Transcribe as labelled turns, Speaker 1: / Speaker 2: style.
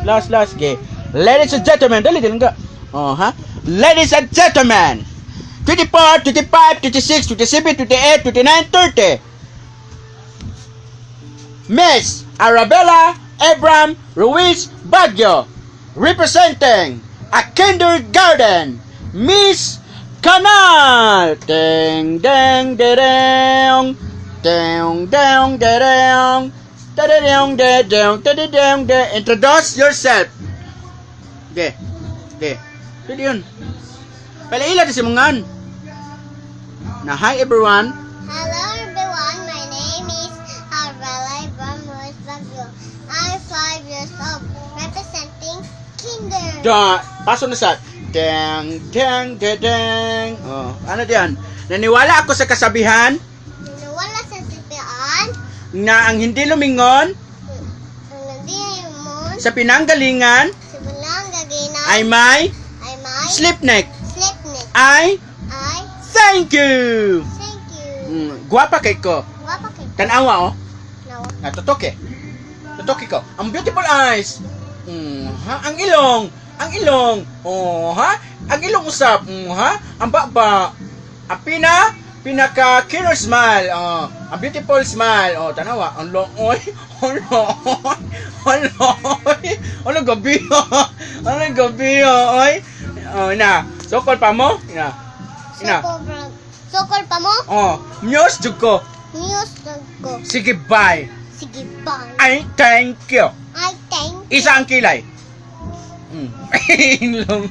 Speaker 1: Last, okay. Ladies and gentlemen, dali din nga. Oh, ha? Ladies and gentlemen, 24, 25, 26, 27, 28, 29, 30. Miss Arabella Abram Ruiz Baguio, representing a kindergarten, Miss Canal. Ding, ding, ding, ding, ding, ding, ding, ding, ding. Introduce yourself. Okay. Pwede yun. Palaila di simungan. Na hi everyone.
Speaker 2: Hello everyone, my name is Arabella Abram Ruiz Baguio. I'm 5 years old, representing Kinder.
Speaker 1: Paso na sa deng deng deng. Oh, ano diyan? Naniwala ako sa kasabihan
Speaker 2: Wala sa sipian,
Speaker 1: na ang hindi lumingon
Speaker 2: ang nagdirimon,
Speaker 1: sa pinanggalingan
Speaker 2: sa bulang gagina,
Speaker 1: ay may
Speaker 2: ay may
Speaker 1: slipneck.
Speaker 2: slipnet.
Speaker 1: Ay
Speaker 2: Ay,
Speaker 1: thank you.
Speaker 2: thank you.
Speaker 1: Guwapa kay ko.
Speaker 2: Wapa kay
Speaker 1: Tanawa oh.
Speaker 2: now.
Speaker 1: Natutoke. Tutoke ko. Ang beautiful eyes. Ha? Ang ilong. Oh, ha? Ang ilong usap. Ha? Ang baba. Ang pinaka killer smile. Oh, ang beautiful smile. Oh, tanawa. Ang looy. Ano gabi? Oy. Oh, na. Sokol pa mo? Ina.
Speaker 2: Sokol pa mo?
Speaker 1: Oh, muse jud ko.
Speaker 2: News ko.
Speaker 1: Sige, bye.
Speaker 2: Sige, bye.
Speaker 1: Ay, thank you.
Speaker 2: I thank
Speaker 1: Isa ang kilay.